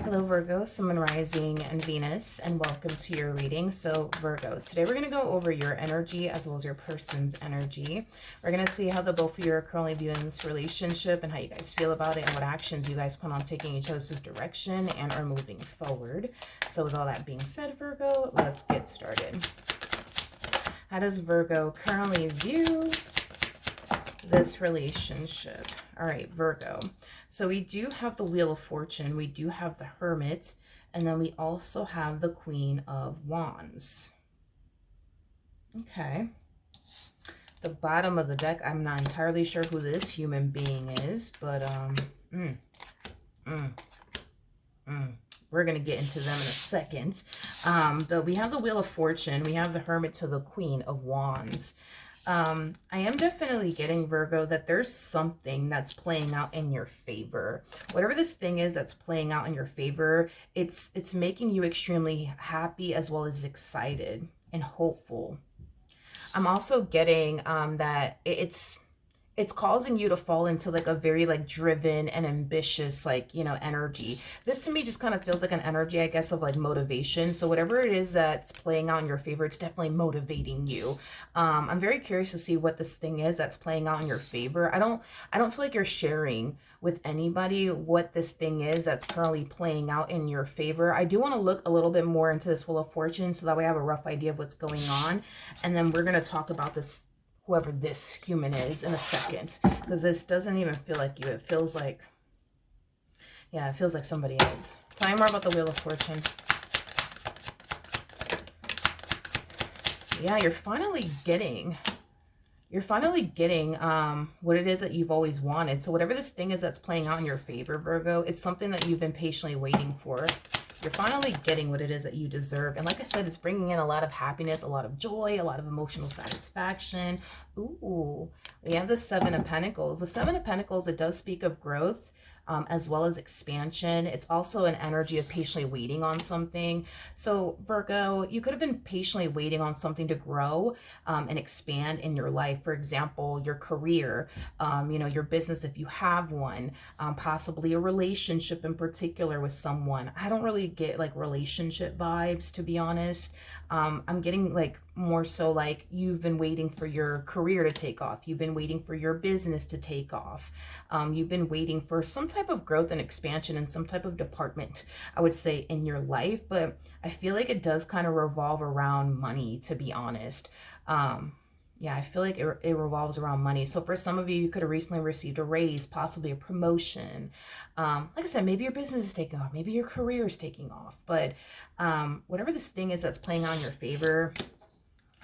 Hello Virgo, Sun, Rising, and Venus, and welcome to your reading. So Virgo, today we're going to go over your energy as well as your person's energy. We're going to see how the both of you are currently viewing this relationship and how you guys feel about it and what actions you guys plan on taking each other's direction and are moving forward. So with all that being said, Virgo, let's get started. How does Virgo currently view this relationship? All right, Virgo. So we do have the Wheel of Fortune, we do have the Hermit, and then we also have the Queen of Wands. Okay. The bottom of the deck, I'm not entirely sure who this human being is, but we're going to get into them in a second. But we have the Wheel of Fortune, we have the Hermit to the Queen of Wands. I am definitely getting, Virgo, that there's something that's playing out in your favor. Whatever this thing is that's playing out in your favor, it's making you extremely happy as well as excited and hopeful. I'm also getting that it's causing you to fall into like a very like driven and ambitious like, you know, energy. This to me just kind of feels like an energy, I guess, of like motivation. So whatever it is that's playing out in your favor, it's definitely motivating you. I'm very curious to see what this thing is that's playing out in your favor. I don't feel like you're sharing with anybody what this thing is that's currently playing out in your favor. I do want to look a little bit more into this Wheel of Fortune so that way I have a rough idea of what's going on, and then we're going to talk about this, whoever this human is, in a second, because this doesn't even feel like you. It feels like, yeah, it feels like somebody else. Tell me more about the Wheel of Fortune. Yeah, you're finally getting what it is that you've always wanted. So whatever this thing is that's playing out in your favor, Virgo, it's something that you've been patiently waiting for. You're finally getting what it is that you deserve. And like I said, it's bringing in a lot of happiness, a lot of joy, a lot of emotional satisfaction. Ooh, we have the Seven of Pentacles. The Seven of Pentacles, it does speak of growth, as well as expansion. It's also an energy of patiently waiting on something. So Virgo, you could have been patiently waiting on something to grow and expand in your life. For example, your career, you know, your business if you have one, possibly a relationship in particular with someone. I don't really get like relationship vibes, to be honest. I'm getting like more so like you've been waiting for your career to take off. You've been waiting for your business to take off. You've been waiting for some type of growth and expansion in some type of department, I would say, in your life. But I feel like it does kind of revolve around money, to be honest. Yeah, I feel like it revolves around money. So for some of you, you could have recently received a raise, possibly a promotion. Like I said, maybe your business is taking off. Maybe your career is taking off. But whatever this thing is that's playing on your favor,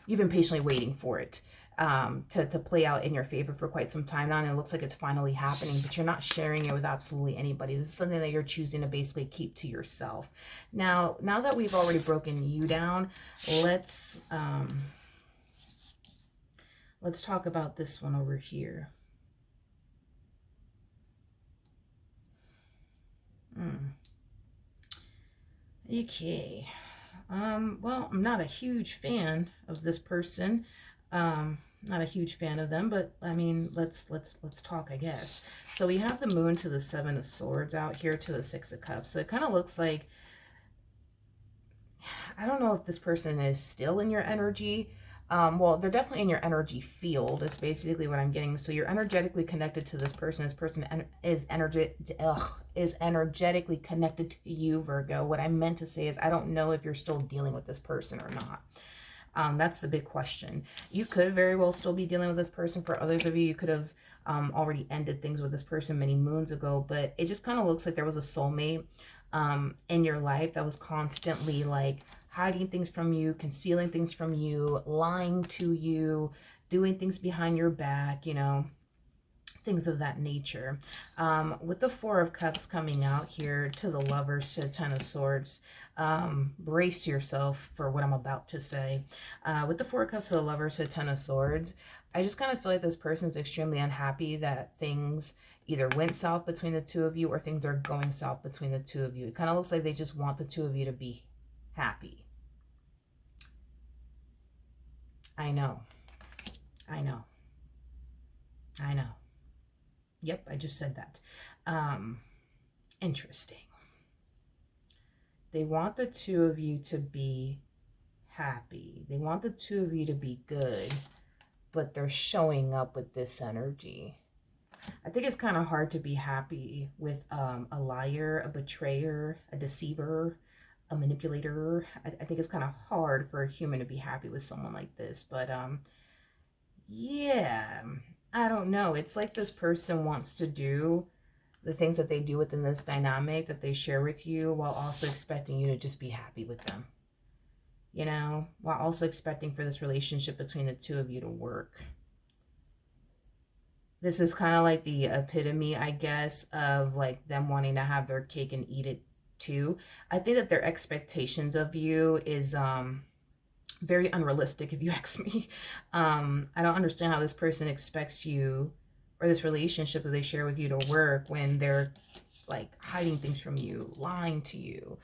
you've been patiently waiting for it to play out in your favor for quite some time now, and it looks like it's finally happening, but you're not sharing it with absolutely anybody. This is something that you're choosing to basically keep to yourself. Now that we've already broken you down, let's talk about this one over here. Okay. Well, I'm not a huge fan of this person. Not a huge fan of them, but I mean, let's talk, I guess. So we have the Moon to the Seven of Swords out here to the Six of Cups. So it kind of looks like, I don't know if this person is still in your energy. Well, they're definitely in your energy field. Is basically what I'm getting. So you're energetically connected to this person. This person is energetically connected to you, Virgo. What I meant to say is I don't know if you're still dealing with this person or not. That's the big question. You could very well still be dealing with this person. For others of you, you could have already ended things with this person many moons ago. But it just kind of looks like there was a soulmate in your life that was constantly like hiding things from you, concealing things from you, lying to you, doing things behind your back, you know, things of that nature. With the Four of Cups coming out here to the Lovers to the Ten of Swords, brace yourself for what I'm about to say. With the Four of Cups to the Lovers to the Ten of Swords, I just kind of feel like this person is extremely unhappy that things either went south between the two of you or things are going south between the two of you. It kind of looks like they just want the two of you to be happy. I know. I know. I know. Yep, I just said that. Interesting. They want the two of you to be happy. They want the two of you to be good, but they're showing up with this energy. I think it's kind of hard to be happy with a liar, a betrayer, a deceiver, a manipulator. I think it's kind of hard for a human to be happy with someone like this. But yeah, I don't know. It's like this person wants to do the things that they do within this dynamic that they share with you while also expecting you to just be happy with them. You know, while also expecting for this relationship between the two of you to work. This is kind of like the epitome, I guess, of like them wanting to have their cake and eat it too. I think that their expectations of you is very unrealistic, if you ask me. I don't understand how this person expects you or this relationship that they share with you to work when they're like hiding things from you, lying to you,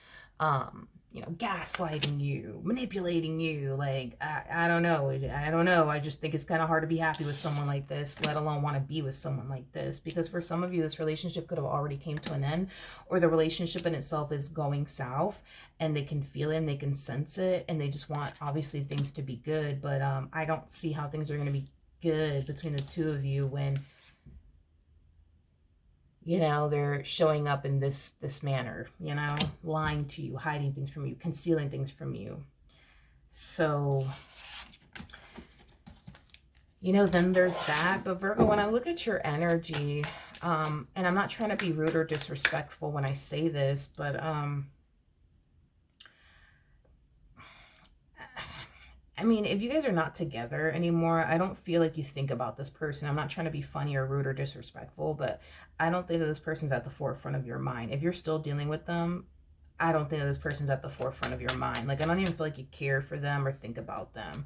you know, gaslighting you, manipulating you. Like, I don't know. I don't know. I just think it's kind of hard to be happy with someone like this, let alone want to be with someone like this. Because for some of you, this relationship could have already came to an end, or the relationship in itself is going south and they can feel it and they can sense it. And they just want, obviously, things to be good. But I don't see how things are going to be good between the two of you when, you know, they're showing up in this manner, you know, lying to you, hiding things from you, concealing things from you. So, you know, then there's that. But Virgo, when I look at your energy, and I'm not trying to be rude or disrespectful when I say this, but I mean, if you guys are not together anymore, I don't feel like you think about this person. I'm not trying to be funny or rude or disrespectful, but I don't think that this person's at the forefront of your mind. If you're still dealing with them, I don't think that this person's at the forefront of your mind. Like, I don't even feel like you care for them or think about them.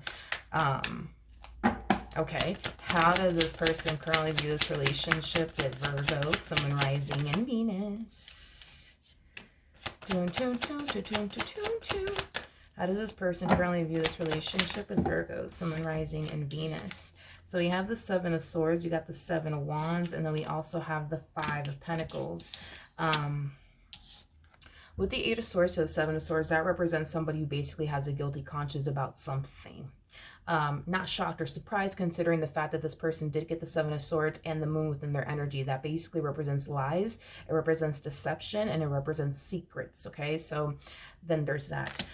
Okay. How does this person currently view this relationship with Virgo, Sun, Moon, Rising, and Venus? How does this person currently view this relationship with Virgo, Sun, Moon, Rising, and Venus? So we have the Seven of Swords, we got the Seven of Wands, and then we also have the Five of Pentacles. With the Eight of Swords to the Seven of Swords, that represents somebody who basically has a guilty conscience about something. Not shocked or surprised considering the fact that this person did get the Seven of Swords and the Moon within their energy. That basically represents lies, it represents deception, and it represents secrets, okay? So then there's that.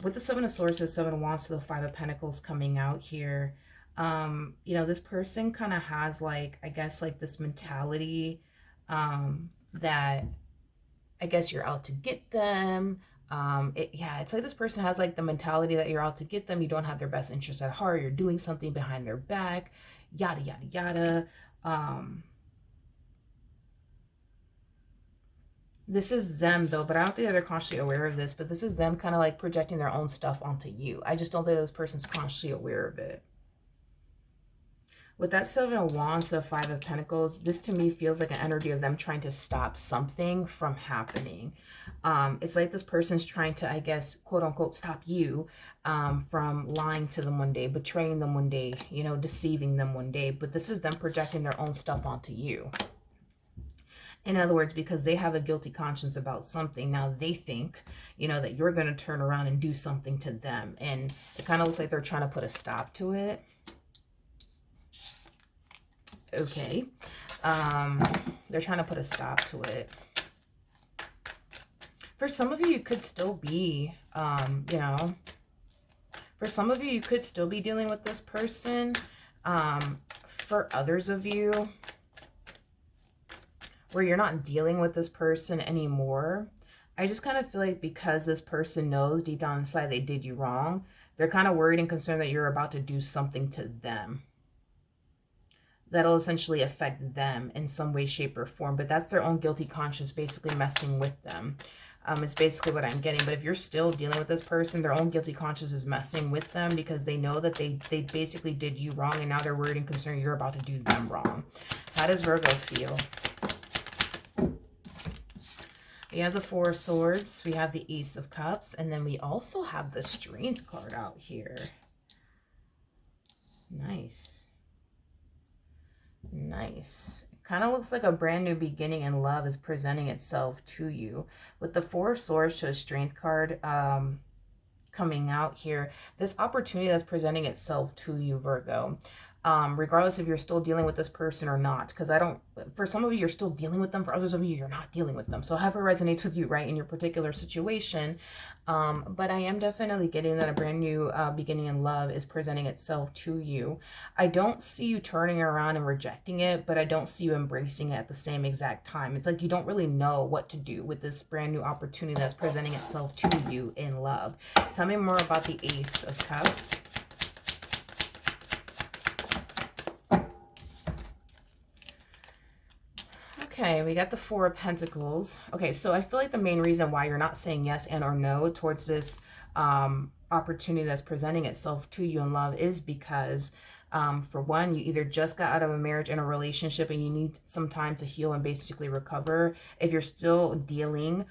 With the Seven of Swords to the Seven of Wands to the Five of Pentacles coming out here, you know, this person kind of has like, I guess, like this mentality that I guess you're out to get them. It's like this person has like the mentality that you're out to get them. You don't have their best interests at heart. You're doing something behind their back, yada, yada, yada. This is them though, but I don't think that they're consciously aware of this, but this is them kind of like projecting their own stuff onto you. I just don't think this person's consciously aware of it. With that Seven of Wands to the Five of Pentacles, this to me feels like an energy of them trying to stop something from happening. It's like this person's trying to, I guess, quote unquote, stop you from lying to them one day, betraying them one day, you know, deceiving them one day. But this is them projecting their own stuff onto you. In other words, because they have a guilty conscience about something, now they think, you know, that you're going to turn around and do something to them. And it kind of looks like they're trying to put a stop to it. Okay. They're trying to put a stop to it. For some of you, you could still be, you know, for some of you, you could still be dealing with this person. For others of you, where you're not dealing with this person anymore, I just kind of feel like because this person knows deep down inside they did you wrong, they're kind of worried and concerned that you're about to do something to them that'll essentially affect them in some way, shape, or form. But that's their own guilty conscience basically messing with them. It's basically what I'm getting. But if you're still dealing with this person, their own guilty conscience is messing with them because they know that they basically did you wrong, and now they're worried and concerned you're about to do them wrong. How does Virgo feel? We have the Four of Swords, we have the Ace of Cups, and then we also have the Strength card out here. Nice. Nice. Kind of looks like a brand new beginning in love is presenting itself to you. With the Four of Swords to a Strength card coming out here, this opportunity that's presenting itself to you, Virgo. Regardless if you're still dealing with this person or not, because I don't, for some of you, you're still dealing with them. For others of you, you're not dealing with them. So however resonates with you, right, in your particular situation. But I am definitely getting that a brand new beginning in love is presenting itself to you. I don't see you turning around and rejecting it, but I don't see you embracing it at the same exact time. It's like you don't really know what to do with this brand new opportunity that's presenting itself to you in love. Tell me more about the Ace of Cups. Okay, we got the Four of Pentacles. Okay, so I feel like the main reason why you're not saying yes and or no towards this opportunity that's presenting itself to you in love is because, for one, you either just got out of a marriage and a relationship and you need some time to heal and basically recover. If you're still dealing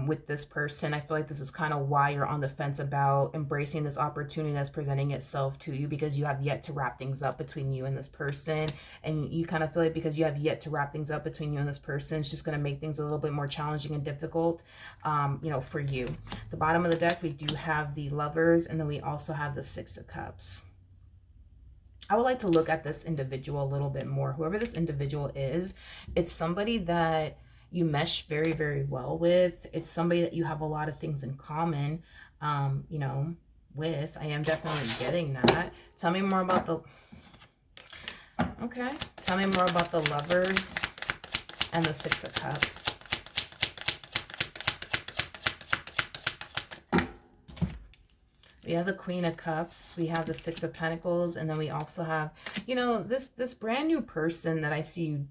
with this person, I feel like this is kind of why you're on the fence about embracing this opportunity that's presenting itself to you, because you have yet to wrap things up between you and this person. And you kind of feel like because you have yet to wrap things up between you and this person, it's just going to make things a little bit more challenging and difficult, you know, for you. The bottom of the deck, we do have the Lovers, and then we also have the Six of Cups. I would like to look at this individual a little bit more. Whoever this individual is, it's somebody that you mesh very, very well with. It's somebody that you have a lot of things in common, you know, with. I am definitely getting that. Tell me more about the... Okay. Tell me more about the Lovers and the Six of Cups. We have the Queen of Cups, we have the Six of Pentacles, and then we also have, you know, this brand new person that I see you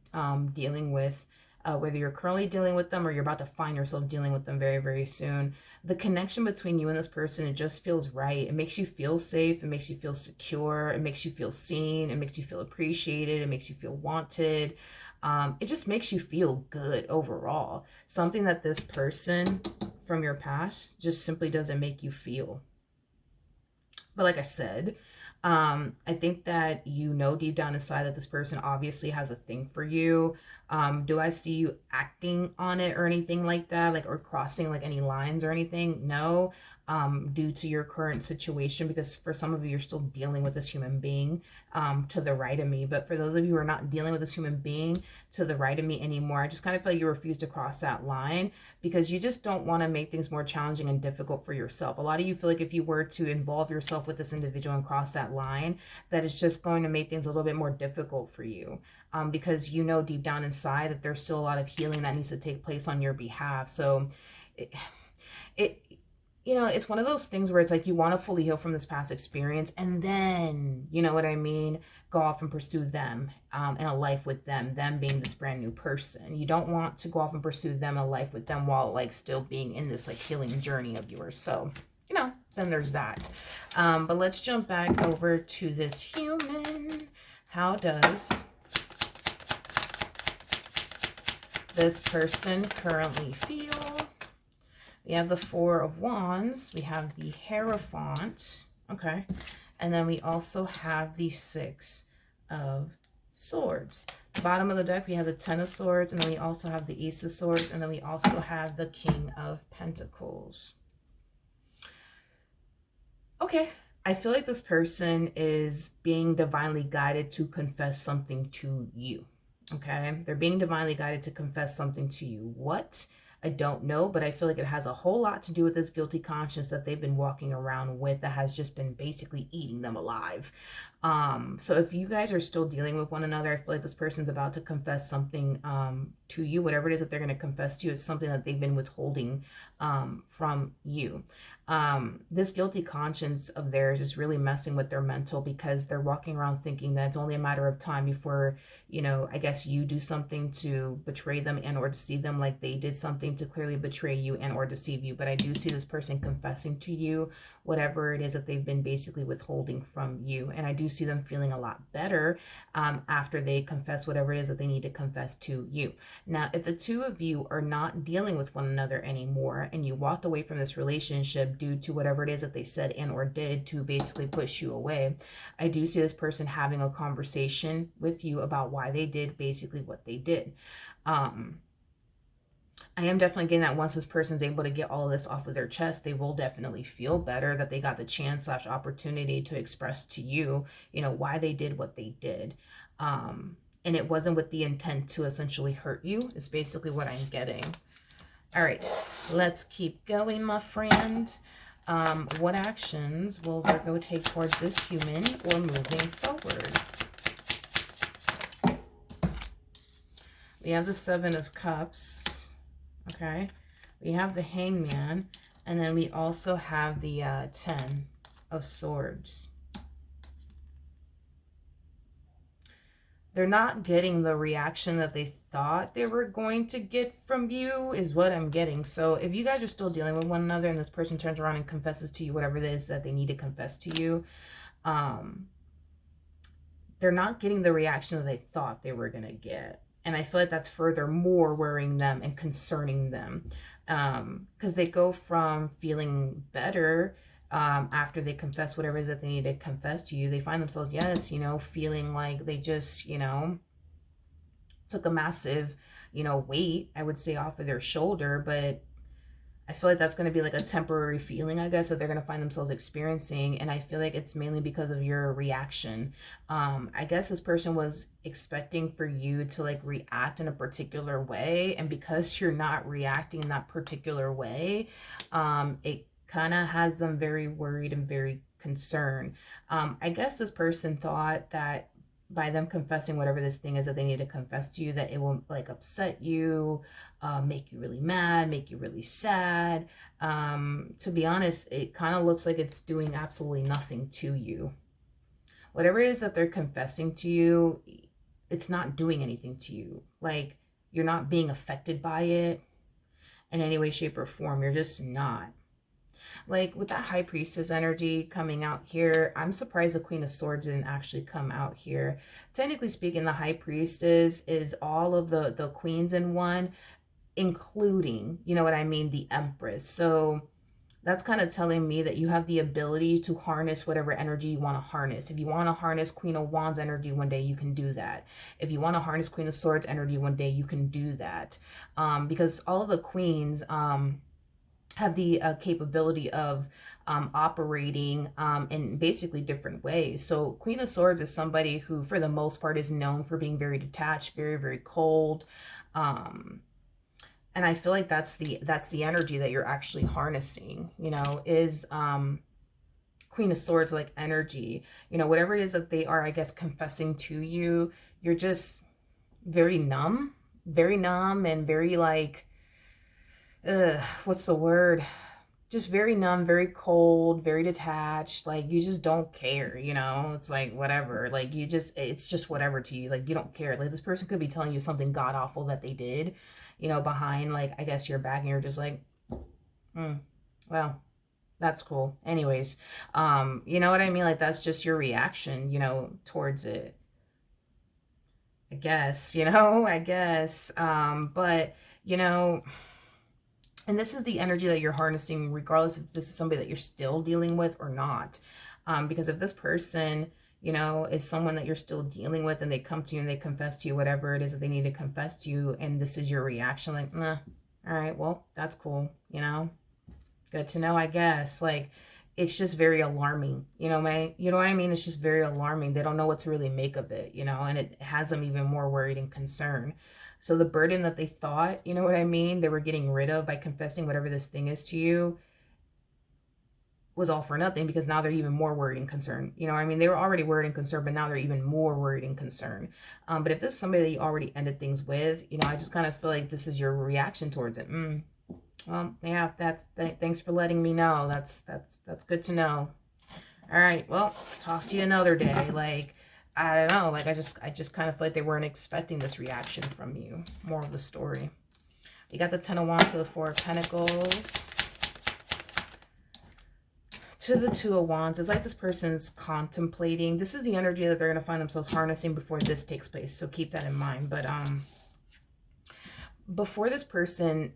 dealing with, whether you're currently dealing with them or you're about to find yourself dealing with them very, very soon. The connection between you and this person, it just feels right. It makes you feel safe. It makes you feel secure. It makes you feel seen. It makes you feel appreciated. It makes you feel wanted. It just makes you feel good overall. Something that this person from your past just simply doesn't make you feel. But like I said, I think that you know deep down inside that this person obviously has a thing for you. Do I see you acting on it or anything like that? Like, or crossing like any lines or anything? No, due to your current situation, because for some of you, you're still dealing with this human being to the right of me. But for those of you who are not dealing with this human being to the right of me anymore, I just kind of feel like you refuse to cross that line because you just don't want to make things more challenging and difficult for yourself. A lot of you feel like if you were to involve yourself with this individual and cross that line, that it's just going to make things a little bit more difficult for you, because you know deep down inside that there's still a lot of healing that needs to take place on your behalf. So it you know, it's one of those things where it's like you want to fully heal from this past experience and then, you know what I mean, go off and pursue them and a life with them being this brand new person. You don't want to go off and pursue them, a life with them, while like still being in this like healing journey of yours. So, you know, then there's that. But let's jump back over to this human. How does this person currently feel? We have the Four of Wands. We have the Hierophant. Okay. And then we also have the Six of Swords. The bottom of the deck, we have the Ten of Swords. And then we also have the Ace of Swords. And then we also have the King of Pentacles. Okay. I feel like this person is being divinely guided to confess something to you. Okay. They're being divinely guided to confess something to you. What? I don't know, but I feel like it has a whole lot to do with this guilty conscience that they've been walking around with that has just been basically eating them alive. So if you guys are still dealing with one another, I feel like this person's about to confess something to you. Whatever it is that they're going to confess to you is something that they've been withholding from you. This guilty conscience of theirs is really messing with their mental, because they're walking around thinking that it's only a matter of time before, you know, I guess you do something to betray them and or deceive them, like they did something to clearly betray you and or deceive you. But I do see this person confessing to you whatever it is that they've been basically withholding from you. And I do see them feeling a lot better after they confess whatever it is that they need to confess to you. Now, if the two of you are not dealing with one another anymore and you walked away from this relationship due to whatever it is that they said and or did to basically push you away, I do see this person having a conversation with you about why they did basically what they did. I am definitely getting that once this person's able to get all of this off of their chest, they will definitely feel better that they got the chance slash opportunity to express to you, you know, why they did what they did. And it wasn't with the intent to essentially hurt you, is basically what I'm getting. All right, let's keep going, my friend. What actions will Virgo take towards this human or moving forward? We have the Seven of Cups. Okay, we have the Hangman, and then we also have the 10 of Swords. They're not getting the reaction that they thought they were going to get from you, is what I'm getting. So if you guys are still dealing with one another and this person turns around and confesses to you whatever it is that they need to confess to you, they're not getting the reaction that they thought they were going to get. And I feel like that's furthermore worrying them and concerning them, because they go from feeling better after they confess whatever it is that they need to confess to you. They find themselves, yes, you know, feeling like they just, you know, took a massive, you know, weight, I would say, off of their shoulder. But I feel like that's going to be like a temporary feeling, I guess, that they're going to find themselves experiencing. And I feel like it's mainly because of your reaction. I guess this person was expecting for you to like react in a particular way. And because you're not reacting in that particular way, it kind of has them very worried and very concerned. I guess this person thought that by them confessing whatever this thing is that they need to confess to you, that it will like upset you, make you really mad, make you really sad. To be honest, it kind of looks like it's doing absolutely nothing to you. Whatever it is that they're confessing to you, it's not doing anything to you. Like, you're not being affected by it in any way, shape, or form. You're just not. Like with that High Priestess energy coming out here, I'm surprised the Queen of Swords didn't actually come out here. Technically speaking, the High Priestess is all of the queens in one, including, you know what I mean, the Empress. So that's kind of telling me that you have the ability to harness whatever energy you want to harness. If you want to harness Queen of Wands energy one day, you can do that. If you want to harness Queen of Swords energy one day, you can do that. Because all of the queens, have the capability of operating in basically different ways. So Queen of Swords is somebody who, for the most part, is known for being very detached, very, very cold. And I feel like that's the energy that you're actually harnessing, you know, is Queen of Swords like energy. You know, whatever it is that they are, I guess, confessing to you, you're just very numb and very like, what's the word? Just very numb, very cold, very detached. Like, you just don't care, you know? It's like, whatever. Like, it's just whatever to you. Like, you don't care. Like, this person could be telling you something god awful that they did, you know, behind, like, I guess your back, and you're just like, well, that's cool. Anyways, you know what I mean? Like, that's just your reaction, you know, towards it. I guess, you know, I guess. But, you know, and this is the energy that you're harnessing, regardless if this is somebody that you're still dealing with or not. Because if this person, you know, is someone that you're still dealing with and they come to you and they confess to you whatever it is that they need to confess to you, and this is your reaction, like, nah, all right, well, that's cool, you know? Good to know, I guess. Like, it's just very alarming, you know, you know what I mean? It's just very alarming. They don't know what to really make of it, you know, and it has them even more worried and concerned. So the burden that they thought, you know what I mean, they were getting rid of by confessing whatever this thing is to you, was all for nothing, because now they're even more worried and concerned. You know what I mean? They were already worried and concerned, but now they're even more worried and concerned. But if this is somebody that you already ended things with, you know, I just kind of feel like this is your reaction towards it. Well, yeah, thanks for letting me know. That's good to know. All right, well, talk to you another day. Like, I don't know, like, I just kind of feel like they weren't expecting this reaction from you. More of the story. We got the 10 of Wands to the 4 of Pentacles. To the 2 of Wands. It's like this person's contemplating. This is the energy that they're going to find themselves harnessing before this takes place. So keep that in mind. But before this person,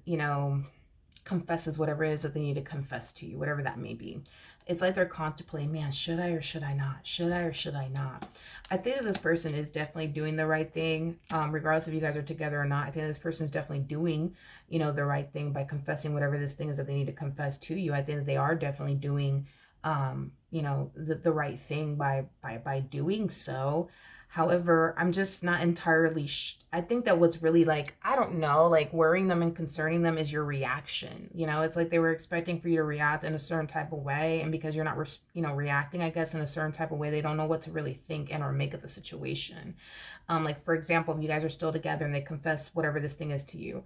confesses whatever it is that they need to confess to you, whatever that may be. It's like they're contemplating, man, should I or should I not? Should I or should I not? I think that this person is definitely doing the right thing, regardless if you guys are together or not. I think this person is definitely doing, the right thing by confessing whatever this thing is that they need to confess to you. I think that they are definitely doing, the right thing by doing so. However, I'm just not entirely I think that what's really, like, I don't know, like, worrying them and concerning them is your reaction. It's like they were expecting for you to react in a certain type of way, and because you're not reacting, I guess, in a certain type of way, they don't know what to really think and or make of the situation. Like, for example, if you guys are still together and they confess whatever this thing is to you,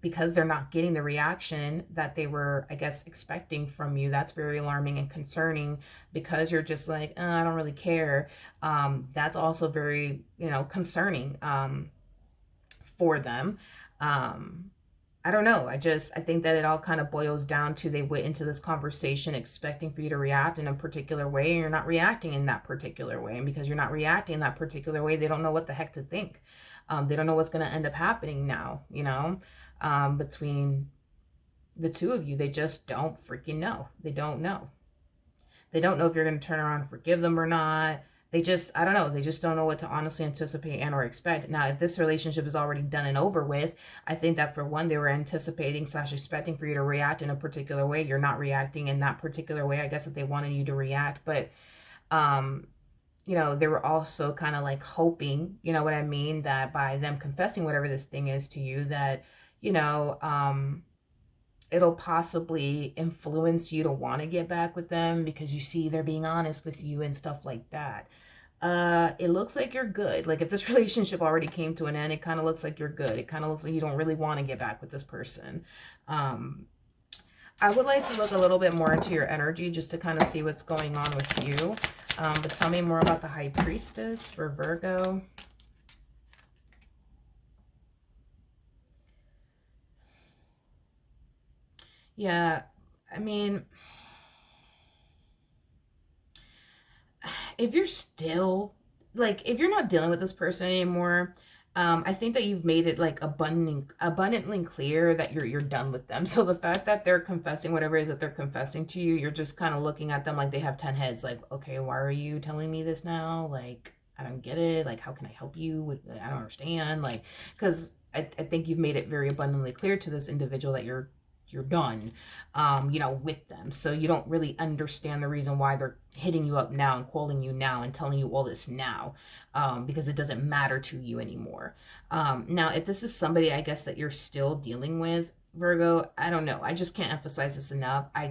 because they're not getting the reaction that they were, I guess, expecting from you, that's very alarming and concerning, because you're just like, I don't really care. That's also very, concerning, for them. I don't know. I think that it all kind of boils down to, they went into this conversation expecting for you to react in a particular way, and you're not reacting in that particular way. And because you're not reacting in that particular way, they don't know what the heck to think. They don't know what's going to end up happening now, between the two of you. They just don't freaking know. They don't know. They don't know if you're going to turn around and forgive them or not. I don't know. They just don't know what to honestly anticipate and or expect. Now, if this relationship is already done and over with, I think that, for one, they were anticipating / expecting for you to react in a particular way. You're not reacting in that particular way, I guess, that they wanted you to react. But, they were also kind of like hoping, you know what I mean, that by them confessing whatever this thing is to you, that, it'll possibly influence you to want to get back with them, because you see they're being honest with you and stuff like that. It looks like you're good. Like, if this relationship already came to an end, it kind of looks like you're good. It kind of looks like you don't really want to get back with this person. I would like to look a little bit more into your energy, just to kind of see what's going on with you. But tell me more about the High Priestess for Virgo. Yeah, I mean, if you're still, like, if you're not dealing with this person anymore, I think that you've made it, like, abundantly clear that you're done with them. So the fact that they're confessing whatever it is that they're confessing to you, you're just kind of looking at them like they have 10 heads. Like, okay, why are you telling me this now? Like, I don't get it. Like, how can I help you? I don't understand. Like, because I think you've made it very abundantly clear to this individual that you're done, with them. So you don't really understand the reason why they're hitting you up now and calling you now and telling you all this now, because it doesn't matter to you anymore. Now, if this is somebody, I guess, that you're still dealing with, Virgo, I don't know. I just can't emphasize this enough. I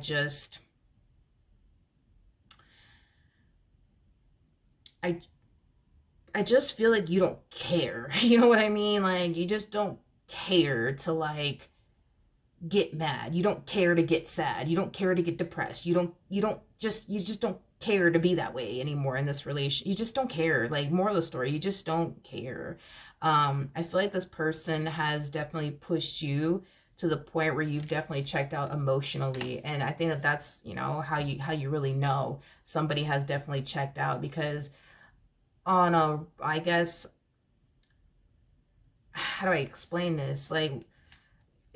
I just feel like you don't care. You know what I mean? Like, you just don't care to, like, get mad. You don't care to get sad. You don't care to get depressed. You just don't care to be that way anymore in this relation. You just don't care. Like, moral of the story, you just don't care. I feel like this person has definitely pushed you to the point where you've definitely checked out emotionally, and I think that that's, how you really know somebody has definitely checked out, because on a, I guess, how do I explain this? Like,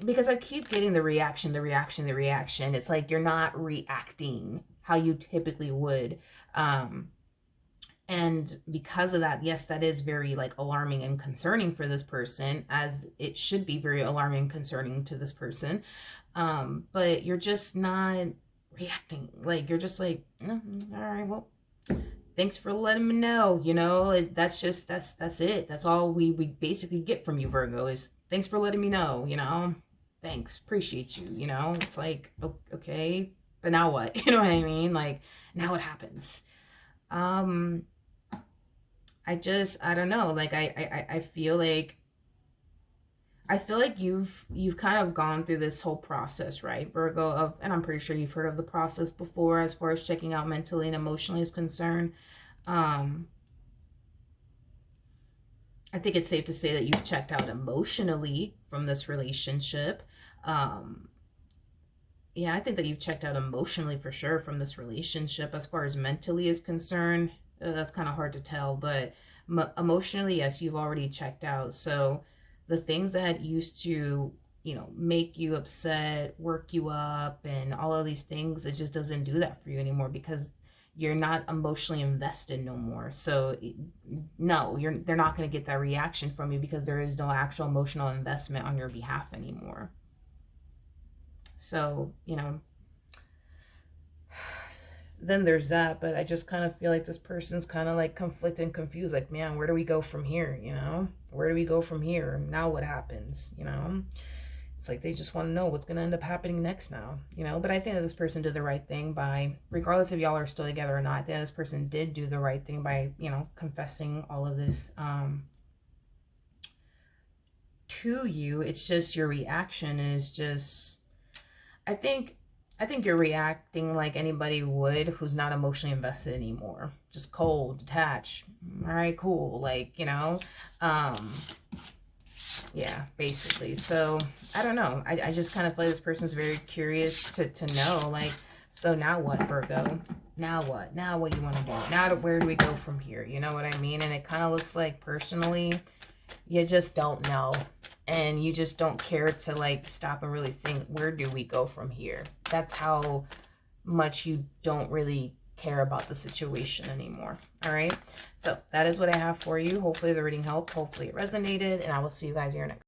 because I keep getting the reaction, the reaction, the reaction. It's like you're not reacting how you typically would. Um, and because of that, yes, that is very, like, alarming and concerning for this person, as it should be very alarming and concerning to this person. But you're just not reacting. Like, you're just like, all right, well, thanks for letting me know. That's it. That's all we basically get from you, Virgo, is thanks for letting me know. Thanks, appreciate you. It's like, okay, but now what? You know what I mean? Like, now what happens? um I don't know, like, I feel like you've kind of gone through this whole process, right, Virgo, of, and I'm pretty sure you've heard of the process before, as far as checking out mentally and emotionally is concerned. um I think it's safe to say that you've checked out emotionally from this relationship. um yeah, I think that you've checked out emotionally for sure from this relationship. As far as mentally is concerned, that's kind of hard to tell, but emotionally, yes, you've already checked out. So, the things that used to, make you upset, work you up, and all of these things, it just doesn't do that for you anymore because you're not emotionally invested no more. So no, they're not going to get that reaction from you because there is no actual emotional investment on your behalf anymore. So, then there's that, but I just kind of feel like this person's kind of like conflicted and confused, like, man, where do we go from here? Where do we go from here? Now what happens? It's like they just want to know what's going to end up happening next now, but I think that this person did the right thing by, regardless if y'all are still together or not, I think this person did do the right thing by, confessing all of this to you. It's just your reaction is just, I think you're reacting like anybody would who's not emotionally invested anymore. Just cold, detached. All right, cool. Like, yeah, basically. So I don't know. I just kind of feel like this person's very curious to know, like, so now what, Virgo? Now what? Now what do you want to do? Now where do we go from here? You know what I mean? And it kind of looks like personally, you just don't know. And you just don't care to like stop and really think, where do we go from here? That's how much you don't really care about the situation anymore. All right. So that is what I have for you. Hopefully the reading helped. Hopefully it resonated. And I will see you guys here next.